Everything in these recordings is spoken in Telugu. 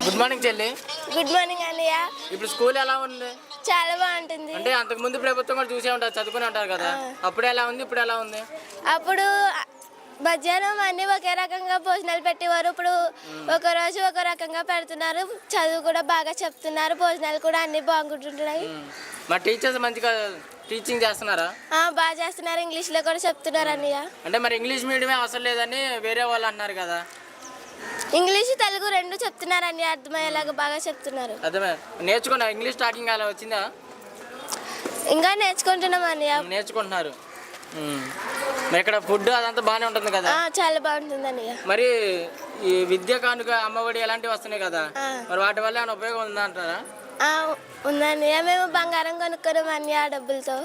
గుడ్ మార్నింగ్ చెల్లి. గుడ్ మార్నింగ్ అన్నయ్య. ఇప్పుడు స్కూల్ ఎలా ఉంది? చాలా బాగుంటుంది. అంటే అంతకు ముందు ప్రభుత్వం కూడా చూసే ఉంటారు, చదువుకుని ఉంటారు కదా, అప్పుడు ఎలా ఉంది, ఇప్పుడు ఎలా ఉంది? అప్పుడు మధ్యాహ్నం అన్ని ఒకే రకంగా భోజనాలు పెట్టేవారు. ఇప్పుడు ఒక రోజు ఒక రకంగా పెడుతున్నారు. చదువు కూడా బాగా చెప్తున్నారు. భోజనాలు కూడా అన్ని బాగుంటుంటున్నాయి. మా టీచర్స్ మంచిగా టీచింగ్ చేస్తున్నారా? బాగా చేస్తున్నారు. ఇంగ్లీష్లో కూడా చెప్తున్నారు అన్నయ్య. అంటే మరి ఇంగ్లీష్ మీడియమే అవసరం లేదని వేరే వాళ్ళు అన్నారు కదా. ఇంగ్లీష్ తెలుగు రెండు చెప్తున్నారు అన్ని, అర్థమయ్యేలాగా బాగా చెప్తున్నారు. అర్థమే. నేర్చుకున్నా ఇంగ్లీష్ స్టార్టింగ్ అలా వచ్చిందా? ఇంకా నేర్చుకుంటున్నాం అన్నయ్య. నేర్చుకుంటున్నారు. మరి ఇక్కడ ఫుడ్ అదంతా బాగానే ఉంటుంది కదా? చాలా బాగుంటుంది అన్నయ్య. మరి ఈ విద్య కానుక అమ్మఒడి అలాంటివి వస్తున్నాయి కదా, మరి వాటి వల్ల ఏమైనా ఉపయోగం ఉందా అంటారా? ఉందన్నయ్య. మేము బంగారం కొనుక్కున్నాం అన్నయ్య ఆ డబ్బులతో.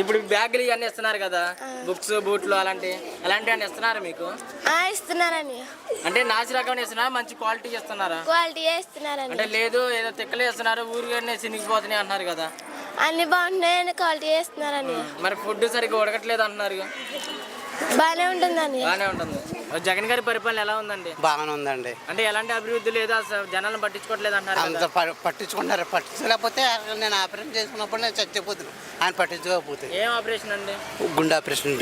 ఇప్పుడు బ్యాగులు ఇవన్నీ ఇస్తున్నారు కదా, బుక్స్ బూట్లు అలాంటివి ఇస్తున్నారు మీకు? ఇస్తున్నారు అన్నయ్య. అంటే నాసి రకం ఇస్తున్నారా, మంచి క్వాలిటీ ఇస్తున్నారా? క్వాలిటీ ఇస్తున్నారు అంటే లేదు ఏదో తిక్కలే ఇస్తున్నారు, ఊరికనే చినిగిపోతున్నాయి అంటున్నారు కదా. అన్ని బాగుంటున్నాయి, క్వాలిటీ ఇస్తున్నారు అన్నయ్య. మరి ఫుడ్ సరిగ్గా ఉడకట్లేదు అంటున్నారు. బాగానే ఉంటుంది అన్నయ్య. బాగానే ఉంటుంది. జగన్ గారి పరిపాలన ఎలా ఉందండి? బాగానే ఉందండి. అంటే ఎలాంటి అభివృద్ధి లేదా, జనాలను పట్టించుకోవట్లేదు అంటారు. అంత పట్టించుకుంటారు. పట్టించలేకపోతే నేను ఆపరేషన్ చేసుకున్నప్పుడు నేను చచ్చిపోతున్నాను. ఆయన పట్టించుకోకపోతే. ఏం ఆపరేషన్ అండి? గుండె ఆపరేషన్.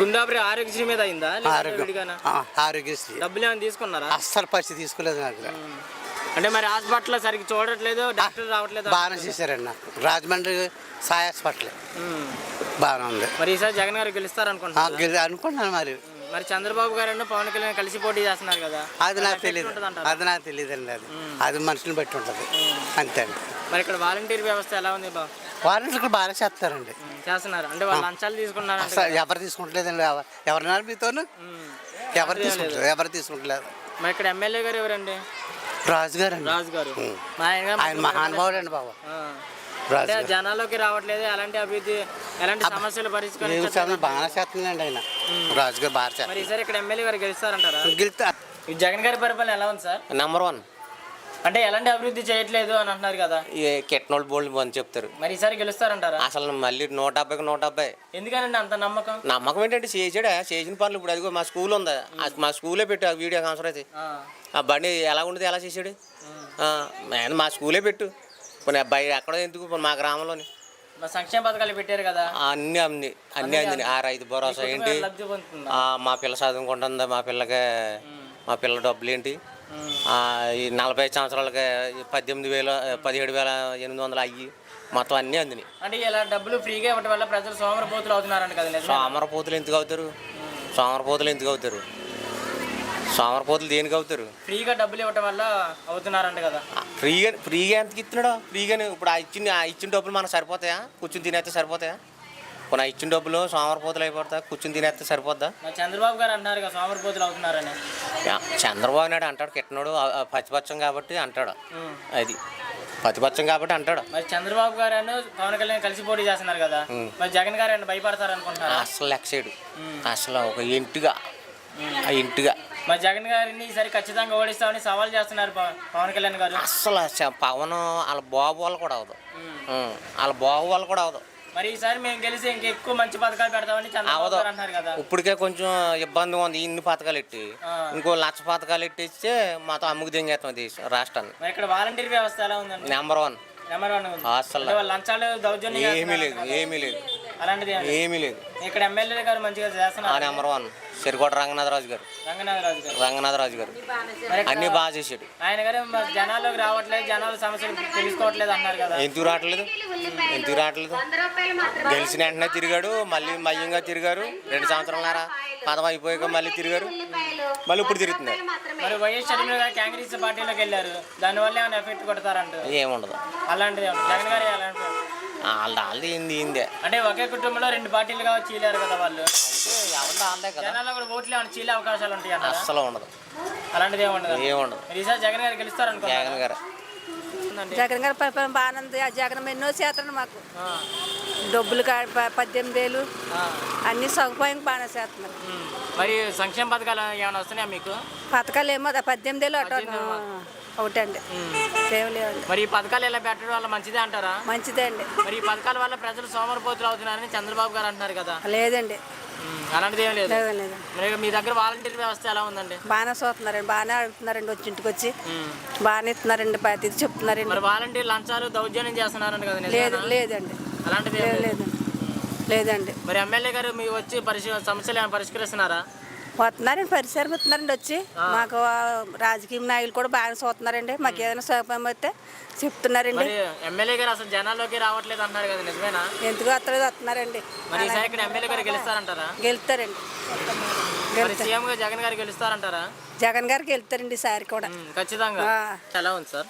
గుండె ఆపరేషన్ ఆరోగ్యశ్రీ మీద అయిందా? ఆరోగ్యశ్రీ. డబ్బులు ఏమైనా తీసుకున్నారా? అస్సలు పరిస్థితి తీసుకోలేదు నాకు. అంటే మరి హాస్పిటల్ సరిగ్గా చూడట్లేదు, డాక్టర్ రావట్లేదు. బాగానే చేశారండి నాకు. రాజమండ్రి సాయి హాస్పిటల్ బాగానే ఉంది. మరి ఈసారి జగన్ గారు గెలుస్తారు అనుకుంటున్నాను. మరి చంద్రబాబు గారు పవన్ కళ్యాణ్ కలిసి పోటీ చేస్తున్నారు కదా, అది నాకు తెలియదు. తెలియదండి. అది మనుషుని బట్టి ఉంటుంది అంతే అండి. మరి ఇక్కడ వాలంటీర్ వ్యవస్థ ఎలా ఉంది? వాలంటీర్లు బాగా చేస్తారండి. చేస్తున్నారు. అంటే వాళ్ళు లంచాలు తీసుకున్నారు? ఎవరు తీసుకుంటలేదండి. ఎవరినారు మీతోను? ఎవరు తీసుకుంటలేదు. మరి ఇక్కడ ఎమ్మెల్యే గారు ఎవరండి? రాజు గారు. ఆయన మహానుభావుడు అండి బాబు. జనాల్లోకి రావట్లేదు. ఎలాంటి అభివృద్ధి, ఎలాంటి సమస్యలు పరిష్కరించారు? బాగా చేస్తుందండి ఆయన. రాజు గారు బాగా చేస్తారు. మరి ఈసారి ఇక్కడ ఎమ్మెల్యే గారు గెలుస్తారంటారా? గెలుస్తారు. జగన్ గారి పరిపాలన ఎలా ఉంది సార్? నెంబర్ 1. అంటే ఎలాంటి అభివృద్ధి చేయట్లేదు అని అంటున్నారు కదా. కెట్నోళ్ళు బోల్డ్ అని చెప్తారు. మరి ఈసారి గెలుస్తారంటారా? అసలు మళ్ళీ 170కి 170. ఎందుకనండి అంత నమ్మకం? నమ్మకం ఏంటంటే చేసిన పనులు. ఇప్పుడు అదిగో మా స్కూల్ ఉందా, మా స్కూలే పెట్టు. ఆ వీడియో కాన్సర్ అయితే ఆ బండి ఎలా ఉండేది, ఎలా చేసాడు. మా స్కూలే పెట్టు. పోనీ అబ్బాయి ఎక్కడ ఎందుకు, మా గ్రామంలోని సంక్షేమ పథకాలు పెట్టారు కదా, అన్నీ అందినాయి. ఆ రైతు భరోసా ఏంటి, మా పిల్ల చదువుకుంటుందా, మా పిల్ల డబ్బులు ఏంటి, ఈ 45 సంవత్సరాలకి 18,000 17,800 అయ్యి మొత్తం అన్నీ అందినాయి. అంటే ఇలా డబ్బులు ఫ్రీగా ఇవ్వడం వల్ల ప్రజలు సోమరపోతులు అవుతున్నారంట కదా. సోమరపోతులు ఎందుకు అవుతారు? సోమరపోతులు దేనికి అవుతారు? ఫ్రీగా డబ్బులు ఇవ్వడం వల్ల అవుతున్నారంట కదా. ఫ్రీగా ఎంతకి ఇస్తున్నాడు? ఫ్రీగానే. ఇప్పుడు ఆ ఇచ్చిన డబ్బులు మనకు సరిపోతాయా? కూర్చుని తినేస్తే సరిపోతాయా? కొన్ని ఇచ్చిన డబ్బులు సోమరపోతులు అయిపోతా, కూర్చుని తినేస్తే సరిపోద్దా? చంద్రబాబు గారు అంటున్నారు కదా సోమరపోతులు అవుతున్నారని. చంద్రబాబు నాయుడు అంటాడు, కిట్టనోడు పచ్చిపచ్చం కాబట్టి అంటాడు. అది పచ్చిపచ్చం కాబట్టి అంటాడు. మరి చంద్రబాబు గారు పవన్ కళ్యాణ్ కలిసి పోటీ చేస్తున్నారు కదా, మరి జగన్ గారు భయపడతారు అనుకుంటున్నారు? అసలు లెక్సైడు. అసలు ఒక ఇంటిగా మరి జగన్ గారిని ఈసారి ఖచ్చితంగా ఓడిస్తామని సవాల్ చేస్తున్నారు పవన్ కళ్యాణ్ గారు. అసలు పవన్ వాళ్ళ బాబు వాళ్ళు కూడా అవదు. మరి ఈసారి మేము గెలిచి ఇంకెక్కువ మంచి పథకాలు పెడతామని చంద్రబాబు గారు అంటున్నారు కదా. ఇప్పటికే కొంచెం ఇబ్బందిగా ఉంది. ఇన్ని పథకాలు ఎట్టి ఇంకో 1,00,000 పథకాలు ఎట్టిస్తే మాతో అమ్ముకు దింగేస్తాం రాష్ట్రాన్ని. మరి ఇక్కడ వాలంటీర్ వ్యవస్థ ఎలా ఉందండి? నెంబర్ 1. అసలు లంచాలు దౌర్జన్యం ఏమీ లేదు. ఇక్కడ ఎమ్మెల్యే గారు మంచిగా చేస్తున్నారు. నెంబర్ 1 సిరికోట రంగనాథరాజు గారు. అన్ని బాగా చేసాడు ఆయన గారు. జనాల్లోకి రావట్లేదు, జనాల సమస్యలు తెలుసుకోవట్లేదు అన్నారు కదా. ఎందుకు రావట్లేదు? గెలిచిన వెంటనే తిరిగాడు, మళ్ళీ మయ్యంగా తిరిగారు. 2 సంవత్సరాలన్నారా పదవి అయిపోయాక మళ్ళీ తిరిగారు, మళ్ళీ ఇప్పుడు తిరుగుతున్నారు. మరి వైఎస్ షర్మిల గారు కాంగ్రెస్ పార్టీలోకి వెళ్ళారు, దానివల్ల ఏమైనా ఎఫెక్ట్ కొడతారంట? ఏముండదు. అలాంటిది జగన్ గారు వాళ్ళది ఇందే. అంటే ఒకే కుటుంబంలో 2 పార్టీలుగా చీలారు కదా వాళ్ళు. జనాల్లో కూడా ఓట్లు ఏమైనా చీలే అవకాశాలు ఉంటాయి? అసలు ఉండదు. అలాంటిది ఏముండదు. ఈసారి జగన్ గారు గెలుస్తారు అనుకో. జగన్ గారి పరిపాలన బాగానే ఉంది. ఆ జగన్ ఎన్నో చేస్తాడు మాకు. డబ్బులు 18,000 అన్ని సదుపాయం బాగానే చేస్తున్నారు. మరి సంక్షేమ పథకాలు ఏమైనా వస్తున్నాయా మీకు? పథకాలు ఏమో 18,000 అటు ఒకటండి, లేవులేవండి. మరి ఈ పథకాలు ఎలా పెట్టడం వల్ల మంచిదే అంటారా? మంచిదే అండి. మరి ఈ పథకాల వల్ల ప్రజలు సోమరిపోతులు అవుతున్నారని చంద్రబాబు గారు అంటున్నారు కదా. లేదండి, అలాంటిది ఏం లేదు. లేదు. మరి మీ దగ్గర వాలంటీర్ వ్యవస్థ ఎలా ఉందండి? బాగానే చూస్తున్నారండి, బాగానే అడుగుతున్నారండి, వచ్చి ఇంటికి వచ్చి బాగానే ఇస్తున్నారండి, ప్రతి చెప్తున్నారండి. మరి వాలంటీర్ లంచాలు దౌర్జన్యం చేస్తున్నారండి కదా? లేదండి, అలాంటిది లేదండి. మరి ఎమ్మెల్యే గారు మీకు వచ్చి సమస్యలు ఏమైనా పరిష్కరిస్తున్నారా? వస్తున్నారండి, పరిసరతున్నారండి వచ్చి. మాకు రాజకీయ నాయకులు కూడా బాగా చూస్తున్నారండి, మాకు ఏదైనా సౌకర్యం అయితే చెప్తున్నారండి. ఎమ్మెల్యే గారు అసలు జనాల్లోకి రావట్లేదు అంటున్నారు కదా, నిజమేనా? ఎందుకు వస్తలేదంటున్నారండి. మరి ఈసారి ఇక్కడ ఎమ్మెల్యే గారు గెలుస్తారంటారా? గెలుస్తారండి. సీఎం గారు జగన్ గారు గెలుస్తారంటారా? జగన్ గారికి వెళ్తారండి ఈసారి కూడా ఖచ్చితంగా. ఎలా ఉంది సార్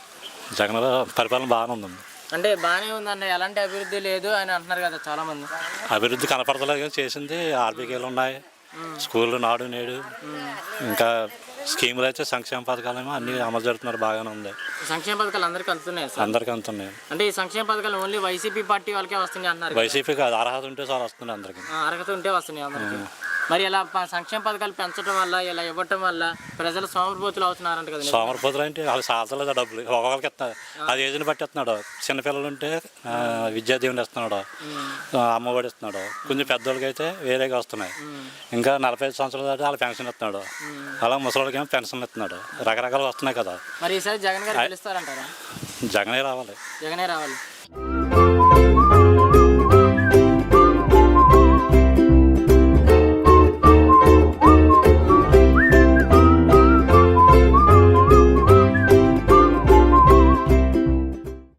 జగన్ పరిపాలన? బాగానే ఉందండి. అంటే బాగానే ఉందండి, ఎలాంటి అభివృద్ధి లేదు అని అంటున్నారు కదా చాలా మంది. అభివృద్ధి కనపడతలేదు కానీ చేసింది ఆర్బీకేలు ఉన్నాయి, స్కూళ్ళు నాడు నేడు, ఇంకా స్కీములు అయితే సంక్షేమ పథకాలేమో అన్ని అమలు జరుగుతున్నారు, బాగానే ఉంది. సంక్షేమ పథకాలు అందరికీ అందుతున్నాయి సార్? అందరికీ అందుతున్నాయి. అంటే ఈ సంక్షేమ పథకాలు ఓన్లీ వైసీపీ పార్టీ వాళ్ళకే వస్తున్నాయి అంటున్నారు. వైసీపీ కాదు, అర్హత ఉంటే సార్ వస్తున్నాయి అందరికి. అర్హత ఉంటే వస్తున్నాయి అందరికి. మరి ఇలా సంక్షేమ పథకాలు పెంచడం వల్ల, ఇలా ఇవ్వటం వల్ల ప్రజలు సోమరిపోతులు అవుతున్నారంట కదా? సోమరిపోతులు అంటే వాళ్ళు సాధలేదు డబ్బులు, ఒక్కొక్కరికి ఇస్తున్నారు, అది ఏజ్ని బట్టి ఇస్తున్నాడు. చిన్నపిల్లలు ఉంటే విద్యాదీవెన ఇస్తున్నాడు, అమ్మఒడి ఇస్తున్నాడు. కొంచెం పెద్దోళ్ళకి అయితే వేరేగా వస్తున్నాయి. ఇంకా 45 సంవత్సరాల దాటి వాళ్ళ పెన్షన్ ఇస్తున్నాడు, అలా ముసలికి ఏమో పెన్షన్ ఇస్తున్నాడు, రకరకాలు వస్తున్నాయి కదా. మరి ఈసారి జగన్ గారు గెలుస్తారంటారా? జగనే రావాలి. జగనే రావాలి.